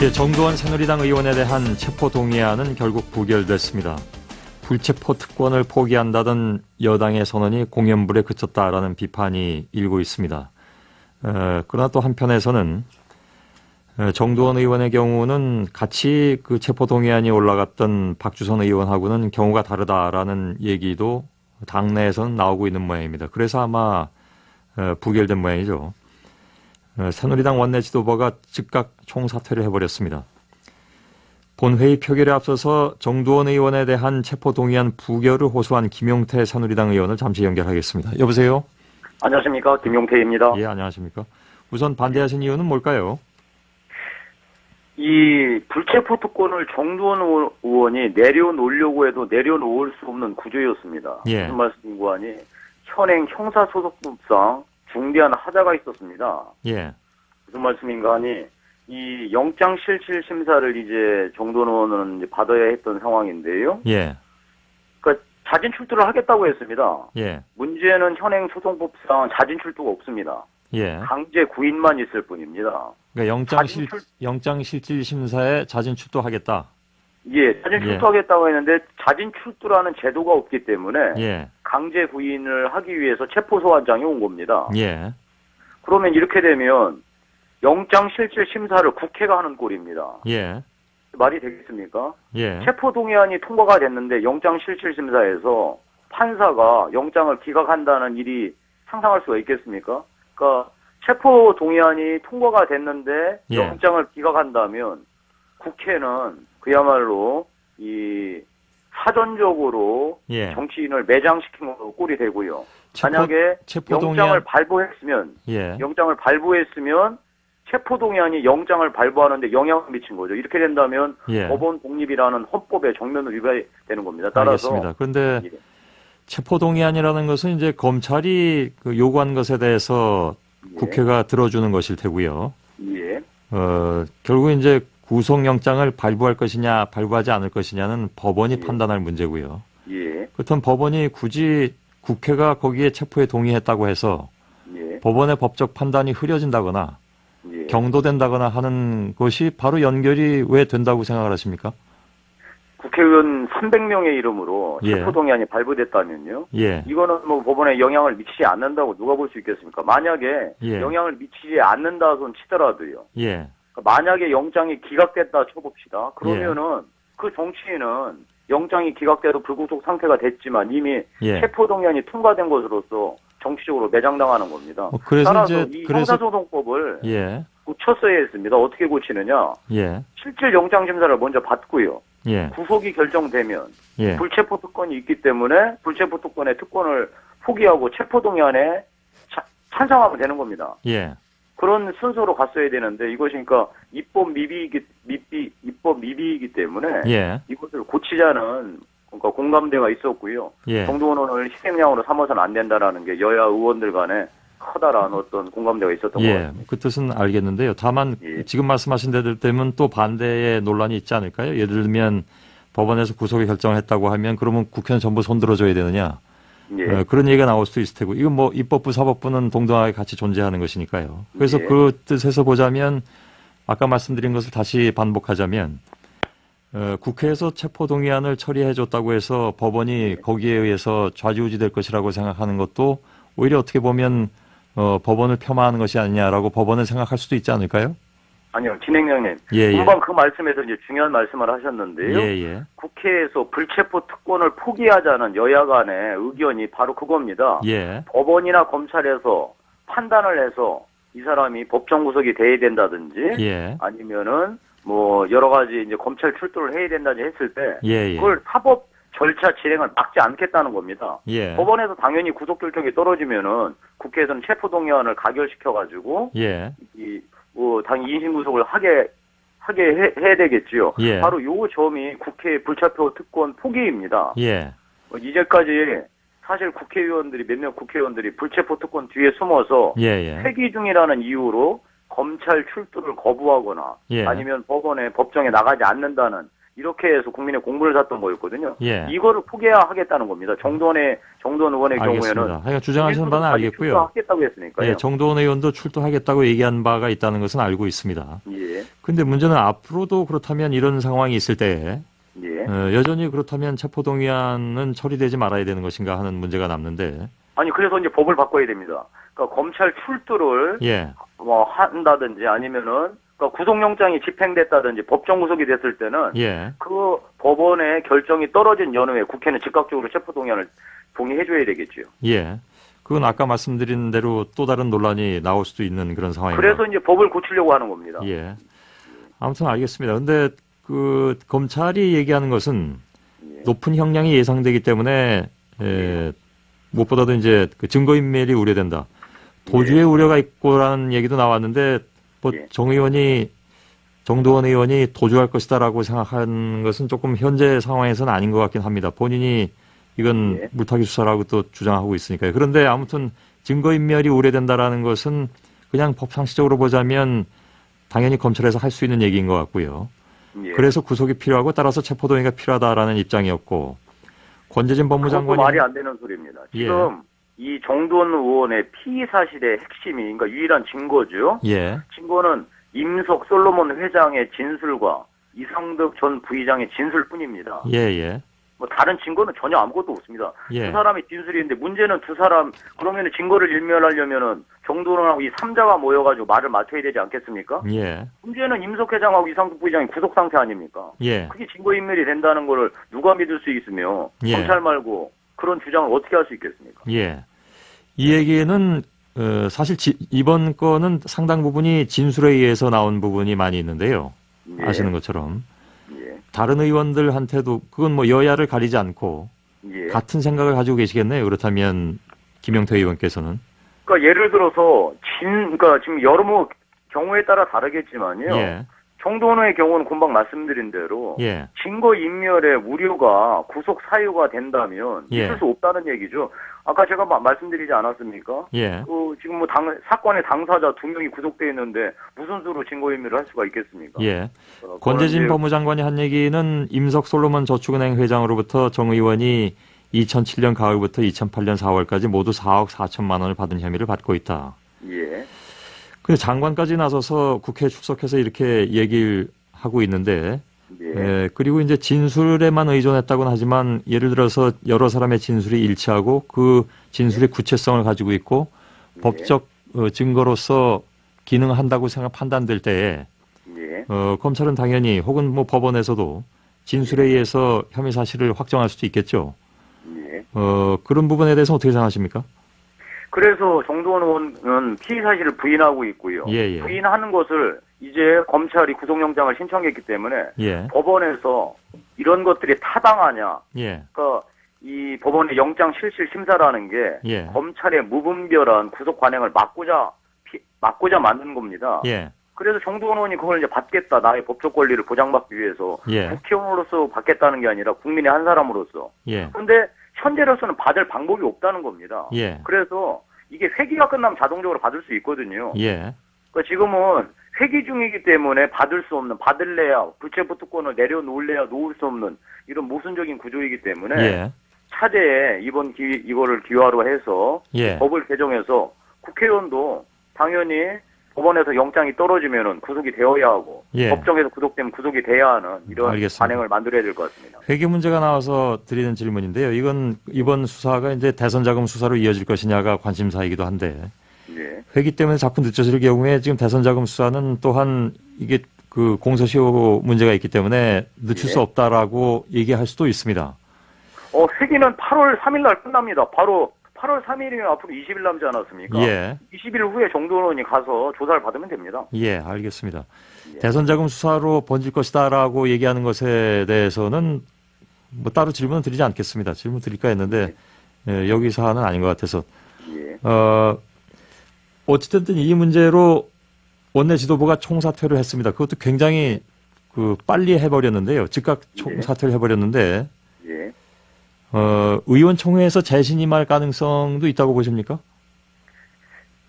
예, 정두원 새누리당 의원에 대한 체포동의안은 결국 부결됐습니다. 불체포 특권을 포기한다던 여당의 선언이 공연불에 그쳤다라는 비판이 일고 있습니다. 그러나 또 한편에서는 정두원 의원의 경우는 같이 그 체포동의안이 올라갔던 박주선 의원하고는 경우가 다르다라는 얘기도 당내에서는 나오고 있는 모양입니다. 그래서 아마 부결된 모양이죠. 새누리당 원내 지도부가 즉각 총사퇴를 해버렸습니다. 본회의 표결에 앞서서 정두원 의원에 대한 체포동의안 부결을 호소한 김용태 새누리당 의원을 잠시 연결하겠습니다. 여보세요? 안녕하십니까. 김용태입니다. 예, 안녕하십니까. 우선 반대하신 이유는 뭘까요? 이 불체포 특권을 정두원 의원이 내려놓으려고 해도 내려놓을 수 없는 구조였습니다. 예. 무슨 말씀인고 하니 현행 형사소송법상 중대한 하자가 있었습니다. 예. 무슨 말씀인가 하니 이 영장실질심사를 이제 정두원 의원은 이제 받아야 했던 상황인데요. 예. 그러니까 자진 출두를 하겠다고 했습니다. 예. 문제는 현행 소송법상 자진 출두가 없습니다. 예. 강제 구인만 있을 뿐입니다. 그러니까 영장실질심사에 자진 출두하겠다. 예, 자진 출두하겠다고 했는데 자진 출두라는 제도가 없기 때문에 예. 강제 구인을 하기 위해서 체포소환장이 온 겁니다. 예. 그러면 이렇게 되면 영장실질심사를 국회가 하는 꼴입니다. 예. 말이 되겠습니까? 예. 체포동의안이 통과가 됐는데 영장실질심사에서 판사가 영장을 기각한다는 일이 상상할 수가 있겠습니까? 그러니까 체포동의안이 통과가 됐는데 예. 영장을 기각한다면 국회는 그야말로 이 사전적으로 예. 정치인을 매장시킨 것으로 꼴이 되고요. 만약에 영장을 발부했으면 예. 영장을 발부했으면 체포동의안이 영장을 발부하는데 영향을 미친 거죠. 이렇게 된다면 예. 법원 독립이라는 헌법의 정면을 위반되는 겁니다. 따라서 알겠습니다. 그런데 예. 체포동의안이라는 것은 이제 검찰이 그 요구한 것에 대해서 예. 국회가 들어주는 것일 테고요. 예. 결국 이제 구속영장을 발부할 것이냐 발부하지 않을 것이냐는 법원이 예. 판단할 문제고요. 예. 그렇다면 법원이 굳이 국회가 거기에 체포에 동의했다고 해서 예. 법원의 법적 판단이 흐려진다거나 예. 경도된다거나 하는 것이 바로 연결이 왜 된다고 생각을 하십니까? 국회의원 300명의 이름으로 예. 체포동의안이 발부됐다면요. 예. 이거는 뭐 법원에 영향을 미치지 않는다고 누가 볼 수 있겠습니까? 만약에 예. 영향을 미치지 않는다 손 치더라도요. 예. 만약에 영장이 기각됐다 쳐봅시다. 그러면은 그 정치인은 영장이 기각돼도 불구속 상태가 됐지만 이미 예. 체포동의안이 통과된 것으로서 정치적으로 매장당하는 겁니다. 그래서 따라서 이제 이 형사소송법을 예. 고쳤어야 했습니다. 어떻게 고치느냐? 예. 실질 영장심사를 먼저 받고요. 예. 구속이 결정되면 예. 불체포 특권이 있기 때문에 불체포 특권의 특권을 포기하고 체포동의안에 찬성하면 되는 겁니다. 예. 그런 순서로 갔어야 되는데 이것이 그러니까 입법 미비이기 때문에 예. 이것을 고치자는 그러니까 공감대가 있었고요. 예. 정두원 의원을 희생양으로 삼아서는 안 된다라는 게 여야 의원들 간에 커다란 어떤 공감대가 있었던 것 예. 같습니다. 그 뜻은 알겠는데요. 다만 예. 지금 말씀하신 데들 때문에 또 반대의 논란이 있지 않을까요? 예를 들면 법원에서 구속을 결정했다고 하면 그러면 국회는 전부 손들어줘야 되느냐? 예. 그런 얘기가 나올 수도 있을 테고 이건 뭐 입법부 사법부는 동등하게 같이 존재하는 것이니까요. 그래서 예. 그 뜻에서 보자면 아까 말씀드린 것을 다시 반복하자면 국회에서 체포동의안을 처리해줬다고 해서 법원이 거기에 의해서 좌지우지될 것이라고 생각하는 것도 오히려 어떻게 보면 법원을 폄하하는 것이 아니냐라고 법원은 생각할 수도 있지 않을까요? 아니요, 진행장님. 예, 예. 금방 그 말씀에서 이제 중요한 말씀을 하셨는데요. 예, 예. 국회에서 불체포 특권을 포기하자는 여야 간의 의견이 바로 그겁니다. 예. 법원이나 검찰에서 판단을 해서 이 사람이 법정 구속이 돼야 된다든지 예. 아니면은 뭐 여러 가지 이제 검찰 출두를 해야 된다든지 했을 때 예, 예. 그걸 사법 절차 진행을 막지 않겠다는 겁니다. 예. 법원에서 당연히 구속 결정이 떨어지면은 국회에서는 체포동의안을 가결시켜가지고 예. 당연히 인신구속을 하게 해야 되겠지요. 예. 바로 요 점이 국회 불체포 특권 포기입니다. 예. 이제까지 사실 몇몇 국회의원들이 불체포 특권 뒤에 숨어서 예, 예. 회기 중이라는 이유로 검찰 출두를 거부하거나 예. 아니면 법정에 나가지 않는다는 이렇게 해서 국민의 공분을 샀던 거였거든요. 예. 이거를 포기해야 하겠다는 겁니다. 정두원 의원의 알겠습니다. 경우에는 하여간 주장하시는 바는 알겠고요. 출두하겠다고 했으니까요. 예, 정두원 의원도 출두하겠다고 얘기한 바가 있다는 것은 알고 있습니다. 예. 근데 문제는 앞으로도 그렇다면 이런 상황이 있을 때 예. 여전히 그렇다면 체포동의안은 처리되지 말아야 되는 것인가 하는 문제가 남는데. 아니 그래서 이제 법을 바꿔야 됩니다. 그러니까 검찰 출두를 예. 뭐 한다든지 아니면은 그러니까 구속영장이 집행됐다든지 법정 구속이 됐을 때는 예. 그 법원의 결정이 떨어진 연후에 국회는 즉각적으로 체포동의안을 동의해줘야 되겠죠. 예. 그건 아까 말씀드린 대로 또 다른 논란이 나올 수도 있는 그런 상황입니다. 그래서 이제 법을 고치려고 하는 겁니다. 예. 아무튼 알겠습니다. 근데 그 검찰이 얘기하는 것은 예. 높은 형량이 예상되기 때문에 무엇보다도 이제 그 증거인멸이 우려된다. 도주의 우려가 있고라는 얘기도 나왔는데 뭐 예. 정도원 의원이 도주할 것이다라고 생각하는 것은 조금 현재 상황에서는 아닌 것 같긴 합니다. 본인이 이건 예. 물타기 수사라고 또 주장하고 있으니까요. 그런데 아무튼 증거인멸이 우려된다라는 것은 그냥 법상식적으로 보자면 당연히 검찰에서 할 수 있는 얘기인 것 같고요. 예. 그래서 구속이 필요하고 따라서 체포동의가 필요하다라는 입장이었고 권재진 그것도 법무장관이 말이 안 되는 소리입니다. 예. 지금 이 정두원 의원의 피의 사실의 핵심이 그러니까 유일한 증거죠. 예. 증거는 임석 솔로몬 회장의 진술과 이상득 전 부의장의 진술뿐입니다. 예. 뭐 다른 증거는 전혀 아무것도 없습니다. 예. 두 사람이 진술인데 문제는 두 사람 그러면 증거를 일멸하려면은 정도원하고 이 3자가 모여가지고 말을 맞춰야 되지 않겠습니까? 예. 문제는 임석 회장하고 이상득 부의장이 구속 상태 아닙니까? 예. 그게 증거인멸이 된다는 거를 누가 믿을 수 있으며 예. 검찰 말고 그런 주장을 어떻게 할 수 있겠습니까? 예. 이 얘기는 사실 이번 건은 상당 부분이 진술에 의해서 나온 부분이 많이 있는데요. 예. 아시는 것처럼 예. 다른 의원들한테도 그건 뭐 여야를 가리지 않고 예. 같은 생각을 가지고 계시겠네요. 그렇다면 김영태 의원께서는 그러니까 예를 들어서 그러니까 지금 여러 경우에 따라 다르겠지만요. 예. 정도원의 경우는 금방 말씀드린 대로 예. 증거인멸의 우려가 구속 사유가 된다면 예. 있을 수 없다는 얘기죠. 아까 제가 말씀드리지 않았습니까? 예. 지금 뭐 사건의 당사자 2명이 구속돼 있는데 무슨 수로 증거인멸을 할 수가 있겠습니까? 예. 권재진 법무장관이 한 얘기는 임석 솔로몬 저축은행 회장으로부터 정 의원이 2007년 가을부터 2008년 4월까지 모두 4억 4천만 원을 받은 혐의를 받고 있다. 예. 근데 장관까지 나서서 국회에 출석해서 이렇게 얘기를 하고 있는데, 예. 그리고 이제 진술에만 의존했다고는 하지만 예를 들어서 여러 사람의 진술이 일치하고 그 진술의 구체성을 가지고 있고 법적 증거로서 기능한다고 판단될 때에 예. 검찰은 당연히 혹은 뭐 법원에서도 진술에 의해서 혐의 사실을 확정할 수도 있겠죠. 예. 그런 부분에 대해서 어떻게 생각하십니까? 그래서 정도원 의원은 피의 사실을 부인하고 있고요. 예. 부인하는 것을 이제 검찰이 구속영장을 신청했기 때문에 예. 법원에서 이런 것들이 타당하냐. 예. 그러니까 이 법원의 영장 실질 심사라는 게 예. 검찰의 무분별한 구속 관행을 막고자 만든 겁니다. 예. 그래서 정도원 의원이 그걸 이제 받겠다. 나의 법적 권리를 보장받기 위해서 예. 국회의원으로서 받겠다는 게 아니라 국민의 한 사람으로서. 예. 그런데 현재로서는 받을 방법이 없다는 겁니다. 예. 그래서 이게 회기가 끝나면 자동적으로 받을 수 있거든요. 예. 그러니까 지금은 회기 중이기 때문에 받을 수 없는, 받을래야 불체포 특권을 내려놓을래야 놓을 수 없는 이런 모순적인 구조이기 때문에 예. 차제에 이거를 기화로 해서 예. 법을 개정해서 국회의원도 당연히 법원에서 영장이 떨어지면은 구속이 되어야 하고 예. 법정에서 구속되면 구속이 돼야 하는 이런 알겠습니다. 관행을 만들어야 될 것 같습니다. 회계 문제가 나와서 드리는 질문인데요. 이번 수사가 이제 대선 자금 수사로 이어질 것이냐가 관심사이기도 한데 예. 회기 때문에 자꾸 늦춰질 경우에 지금 대선 자금 수사는 또한 이게 그 공소시효 문제가 있기 때문에 늦출 예. 수 없다라고 얘기할 수도 있습니다. 회기는 8월 3일 날 끝납니다. 바로 8월 3일이면 앞으로 20일 남지 않았습니까? 예. 20일 후에 정도원 의원이 가서 조사를 받으면 됩니다. 예, 알겠습니다. 예. 대선 자금 수사로 번질 것이다라고 얘기하는 것에 대해서는 뭐 따로 질문은 드리지 않겠습니다. 질문 드릴까 했는데 여기 사안은 아닌 것 같아서 예. 어찌됐든 이 문제로 원내 지도부가 총사퇴를 했습니다. 그것도 굉장히 빨리 해버렸는데요. 즉각 총사퇴를 해버렸는데 예. 의원총회에서 재신임할 가능성도 있다고 보십니까?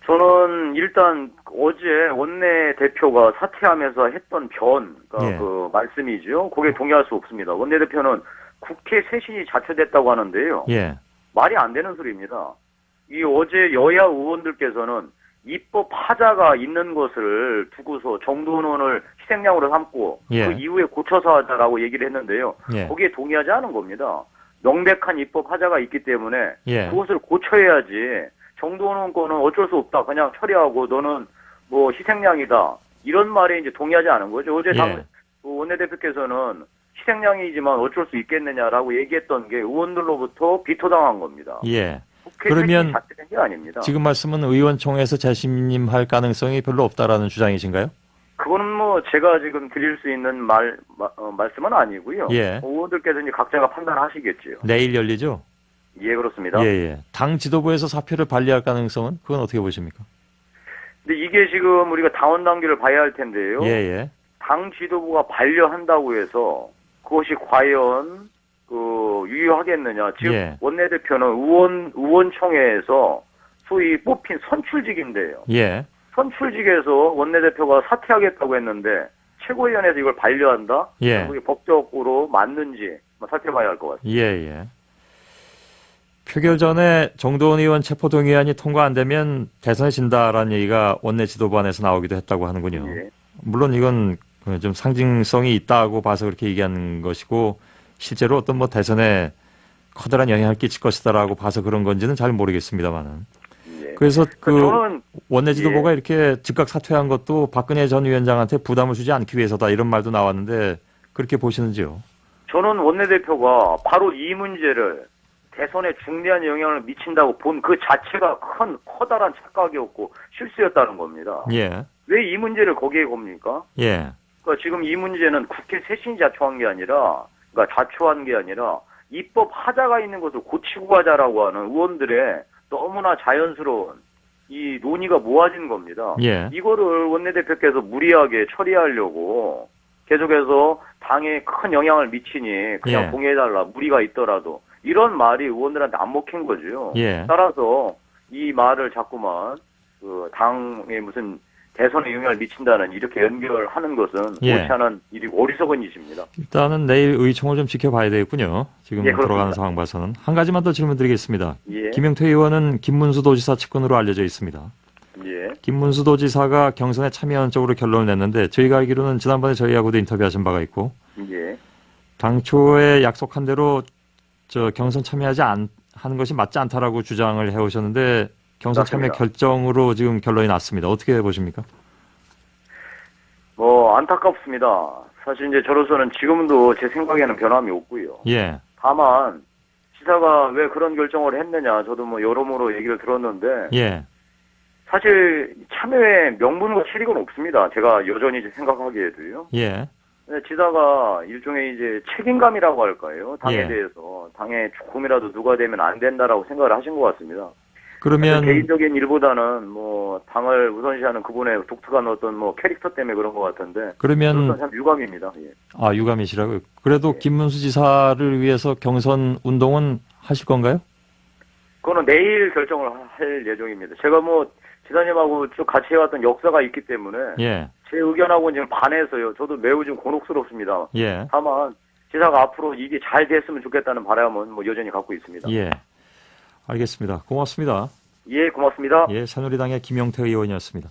저는 일단 어제 원내 대표가 사퇴하면서 했던 그러니까 예. 그 말씀이죠. 그게 동의할 수 없습니다. 원내 대표는 국회 쇄신이 자초됐다고 하는데요. 예. 말이 안 되는 소리입니다. 이 어제 여야 의원들께서는 입법 하자가 있는 것을 두고서 정도원을 희생양으로 삼고 예. 그 이후에 고쳐서 하자라고 얘기를 했는데요. 예. 거기에 동의하지 않은 겁니다. 명백한 입법 하자가 있기 때문에 예. 그것을 고쳐야지 정도원 거는 어쩔 수 없다. 그냥 처리하고 너는 뭐 희생양이다. 이런 말에 이제 동의하지 않은 거죠. 어제 예. 원내대표께서는 희생양이지만 어쩔 수 있겠느냐라고 얘기했던 게 의원들로부터 비토당한 겁니다. 예. 국회 그러면 자체된 게 아닙니다. 지금 말씀은 의원총회에서 재심할 가능성이 별로 없다라는 주장이신가요? 그거는 뭐 제가 지금 드릴 수 있는 말씀은 아니고요. 예. 의원들께서 이제 각자가 판단하시겠지요. 내일 열리죠? 예, 그렇습니다. 예, 예. 당 지도부에서 사표를 발의할 가능성은 그건 어떻게 보십니까? 근데 이게 지금 우리가 당원 단계를 봐야 할 텐데요. 예, 예. 당 지도부가 반려한다고 해서 그것이 과연 유효하겠느냐. 즉 예. 원내대표는 의원총회에서 소위 뽑힌 선출직인데요. 예. 선출직에서 원내대표가 사퇴하겠다고 했는데 최고위원회에서 이걸 반려한다? 예. 그게 법적으로 맞는지 살펴봐야 할 것 같습니다. 예, 예. 표결 전에 정도원 의원 체포동의안이 통과 안 되면 대선에 진다라는 얘기가 원내 지도부 안에서 나오기도 했다고 하는군요. 예. 물론 이건 좀 상징성이 있다고 봐서 그렇게 얘기하는 것이고 실제로 어떤 뭐 대선에 커다란 영향을 끼칠 것이다라고 봐서 그런 건지는 잘 모르겠습니다만은. 예. 그래서 저는 원내 지도부가 이렇게 즉각 사퇴한 것도 박근혜 전 위원장한테 부담을 주지 않기 위해서다 이런 말도 나왔는데 그렇게 보시는지요? 저는 원내대표가 바로 이 문제를 대선에 중대한 영향을 미친다고 본 그 자체가 커다란 착각이었고 실수였다는 겁니다. 예. 왜 이 문제를 거기에 겁니까? 예. 그러니까 지금 이 문제는 국회 쇄신이 자초한 게 아니라, 그러니까 자초한 게 아니라 입법 하자가 있는 것을 고치고 가자라고 하는 의원들의 너무나 자연스러운 이 논의가 모아진 겁니다. 예. 이거를 원내대표께서 무리하게 처리하려고 계속해서 당에 큰 영향을 미치니 그냥 예. 동의해달라, 무리가 있더라도 이런 말이 의원들한테 안 먹힌 거죠. 예. 따라서 이 말을 자꾸만 당에 무슨 대선에 영향을 미친다는 이렇게 연결하는 것은 예. 옳지 않은 일이고 어리석은 짓입니다. 일단은 내일 의총을 좀 지켜봐야 되겠군요. 지금 예, 돌아가는 그렇습니다. 상황 봐서는. 한 가지만 더 질문드리겠습니다. 예. 김영태 의원은 김문수 도지사 측근으로 알려져 있습니다. 예. 김문수 도지사가 경선에 참여하는 쪽으로 결론을 냈는데 저희가 알기로는 지난번에 저희하고도 인터뷰하신 바가 있고 예. 당초에 약속한 대로 경선 참여하지 하는 것이 맞지 않다라고 주장을 해오셨는데 경선 참여 맞습니다. 결정으로 지금 결론이 났습니다. 어떻게 보십니까? 안타깝습니다. 사실 이제 저로서는 지금도 제 생각에는 변함이 없고요. 예. 다만 지사가 왜 그런 결정을 했느냐 저도 뭐 여러모로 얘기를 들었는데 예. 사실 참여에 명분과 실익은 없습니다. 제가 여전히 생각하기에도요. 예. 지사가 일종의 이제 책임감이라고 할까요? 당에 예. 대해서 당에 조금이라도 누가 되면 안 된다라고 생각을 하신 것 같습니다. 그러면 개인적인 일보다는 뭐 당을 우선시하는 그분의 독특한 어떤 뭐 캐릭터 때문에 그런 것 같은데 그러면 참 유감입니다. 예. 아 유감이시라고요. 그래도 예. 김문수 지사를 위해서 경선 운동은 하실 건가요? 그거는 내일 결정을 할 예정입니다. 제가 뭐 지사님하고 쭉 같이 해왔던 역사가 있기 때문에 예. 제 의견하고는 지금 반해서요. 저도 매우 좀 곤혹스럽습니다. 예. 다만 지사가 앞으로 이게 잘 됐으면 좋겠다는 바람은 뭐 여전히 갖고 있습니다. 예. 알겠습니다. 고맙습니다. 예, 고맙습니다. 예, 새누리당의 김영태 의원이었습니다.